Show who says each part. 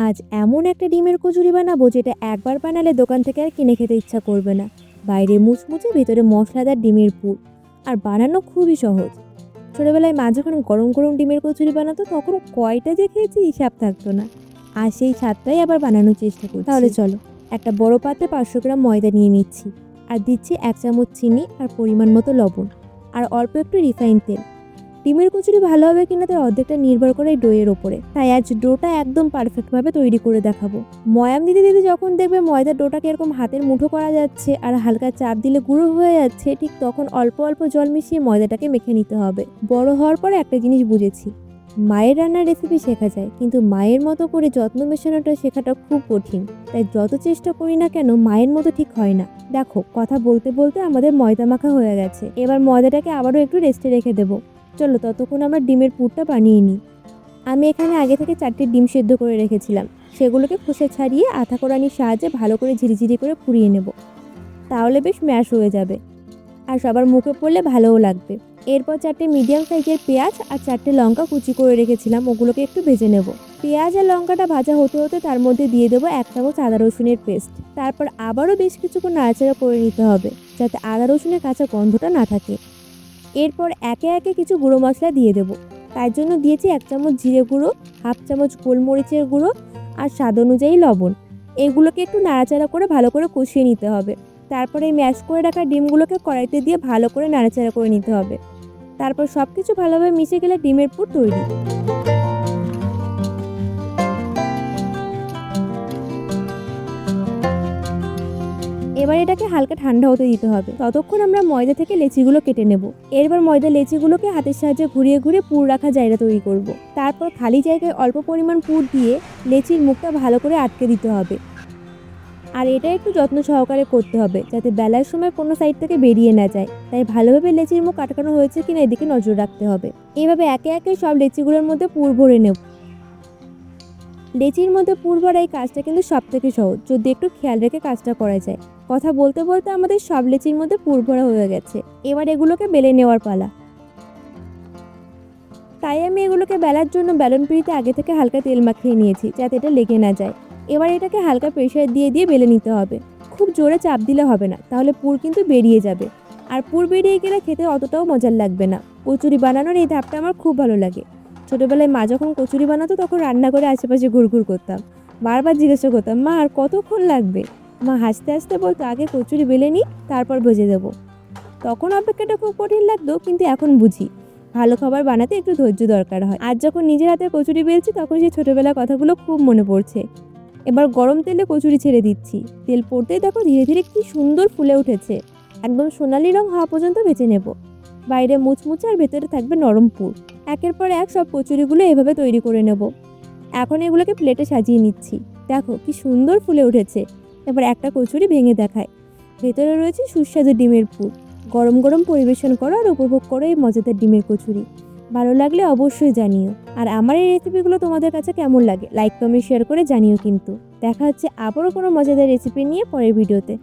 Speaker 1: আজ এমন একটা ডিমের কচুরি বানাবো যেটা একবার বানালে দোকান থেকে আর কিনে খেতে ইচ্ছা করবে না। বাইরে মুচমুচে, ভেতরে মশলাদার ডিমের পুর, আর বানানো খুবই সহজ। ছোটবেলায় মা যখন গরম গরম ডিমের কচুরি বানাতো তখন কয়টা যে খেয়েছি হিসাব থাকতো না। আর সেই স্বাদটাই আবার বানানোর চেষ্টা করছি। তাহলে চলো, একটা বড় পাত্রে 500 গ্রাম ময়দা নিয়ে নিচ্ছি, আর দিচ্ছি 1 চামচ চিনি, আর পরিমাণ মতো লবণ, আর অল্প একটু রিফাইন তেল। ডিমের কচুরি ভালো হবে কিনা তার অর্ধেকটা নির্ভর করে এই ডোয়ের ওপরে, তাই আজ ডোটা একদম পারফেক্টভাবে তৈরি করে দেখাবো। ময়াম দিতে দিতে যখন দেখবে ময়দার ডোটাকে এরকম হাতের মুঠো করা যাচ্ছে আর হালকা চাপ দিলে গুঁড়ো হয়ে যাচ্ছে, ঠিক তখন অল্প অল্প জল মিশিয়ে ময়দাটাকে মেখে নিতে হবে। বড় হওয়ার পরে একটা জিনিস বুঝেছি, মায়ের রান্নার রেসিপি শেখা যায়, কিন্তু মায়ের মতো করে যত্ন মেশানোটা শেখাটা খুব কঠিন। তাই যত চেষ্টা করি না কেন মায়ের মতো ঠিক হয় না। দেখো, কথা বলতে বলতে আমাদের ময়দা মাখা হয়ে গেছে। এবার ময়দাটাকে আবারও একটু রেস্টে রেখে দেবো। চলো ততক্ষণ আমরা ডিমের পুরটা বানিয়ে নিই। আমি এখানে আগে থেকে 4টি ডিম সেদ্ধ করে রেখেছিলাম। সেগুলোকে খোসা ছাড়িয়ে আধা কোরানির সাহায্যে ভালো করে ঝিরিঝিরি করে পুড়িয়ে নেব। তাহলে বেশ ম্যাশ হয়ে যাবে, আর সবার মুখে পড়লে ভালোও লাগবে। এরপর 4টে মিডিয়াম সাইজের পেঁয়াজ আর 4টে লঙ্কা কুচি করে রেখেছিলাম, ওগুলোকে একটু ভেজে নেব। পেঁয়াজ আর লঙ্কাটা ভাজা হতে হতে তার মধ্যে দিয়ে দেবো 1 চামচ আদা রসুনের পেস্ট। তারপর আবারও বেশ কিছুক্ষণ নাড়াচাড়া করে নিতে হবে, যাতে আদা রসুনের কাঁচা গন্ধটা না থাকে। এরপর একে একে কিছু গুঁড়ো মশলা দিয়ে দেবো। তার জন্য দিয়েছি 1 চামচ জিরে গুঁড়ো, 1/2 চামচ গোলমরিচের গুঁড়ো, আর স্বাদ অনুযায়ী লবণ। এগুলোকে একটু নাড়াচাড়া করে ভালো করে কষিয়ে নিতে হবে। তারপরে এই ম্যাশ করে রাখা ডিমগুলোকে কড়াইতে দিয়ে ভালো করে নাড়াচাড়া করে নিতে হবে। তারপর সব কিছু ভালোভাবে মিশে গেলে ডিমের পুর তৈরি। এবার এটাকে হালকা ঠান্ডা হতে দিতে হবে। ততক্ষণ আমরা ময়দা থেকে লেচিগুলো কেটে নেব। এরপর ময়দা লেচিগুলোকে হাতের সাহায্যে ঘুরিয়ে ঘুরিয়ে পুর রাখা জায়গা তৈরি করব। তারপর খালি জায়গায় অল্প পরিমাণ পুর দিয়ে লেচির মুখটা ভালো করে আটকে দিতে হবে। আর এটা একটু যত্ন সহকারে করতে হবে, যাতে বেলার সময় কোনো সাইড থেকে বেরিয়ে না যায়। তাই ভালোভাবে লেচির মুখ আটকানো হয়েছে কিনা এদিকে নজর রাখতে হবে। এইভাবে একে একে সব লেচিগুলোর মধ্যে পুর ভরে নেব। লেচির মধ্যে পুর ভরা এই কাজটা কিন্তু সব থেকে সহজ, যদি একটু খেয়াল রেখে কাজটা করা যায়। কথা বলতে বলতে আমাদের সব লেচির মধ্যে পুর ভরা হয়ে গেছে। এবার এগুলোকে বেলে নেওয়ার পালা। তাই আমি এগুলোকে বেলার জন্য বেলন পিঁড়িতে আগে থেকে হালকা তেল মাখিয়ে নিয়েছি, যাতে এটা লেগে না যায়। এবার এটাকে হালকা প্রেসার দিয়ে দিয়ে বেলে নিতে হবে। খুব জোরে চাপ দিলে হবে না, তাহলে পুর কিন্তু বেরিয়ে যাবে। আর পুর বেরিয়ে গেলে খেতে অতটাও মজার লাগবে না। কচুরি বানানোর এই ধাপটা আমার খুব ভালো লাগে। ছোটোবেলায় মা যখন কচুরি বানাতো তখন রান্না করে আশেপাশে ঘুরঘুর করতাম। বারবার জিজ্ঞাসা করতাম, মা আর কতক্ষণ লাগবে? মা হাসতে হাসতে বলতো, আগে কচুরি বেলে নিই, তারপর ভেজে দেবো। তখন অপেক্ষাটা খুব কঠিন লাগতো, কিন্তু এখন বুঝি ভালো খাবার বানাতে একটু ধৈর্য দরকার হয়। আজ যখন নিজের হাতে কচুরি বেলছি তখন সেই ছোটোবেলার কথাগুলো খুব মনে পড়ছে। এবার গরম তেলে কচুরি ছেড়ে দিচ্ছি। তেল পড়তেই দেখো ধীরে ধীরে কি সুন্দর ফুলে উঠেছে। একদম সোনালি রং হওয়া পর্যন্ত ভেজে নেব। বাইরে মুচমুচে আর ভেতরে থাকবে নরম পুর। একের পর এক সব কচুরিগুলো এভাবে তৈরি করে নেব। এখন এগুলোকে প্লেটে সাজিয়ে নিচ্ছি। দেখো কি সুন্দর ফুলে উঠেছে। এবার একটা কচুরি ভেঙে দেখায়। ভেতরে রয়েছে সুস্বাদু ডিমের পুর। গরম গরম পরিবেশন করো আর উপভোগ করো এই মজাদার ডিমের কচুরি। ভালো লাগলে অবশ্যই জানিও। আর আমার এই রেসিপিগুলো তোমাদের কাছে কেমন লাগে লাইক কমেন্ট শেয়ার করে জানিও কিন্তু। দেখা হচ্ছে আবারও কোনো মজাদার রেসিপি নিয়ে পরের ভিডিওতে।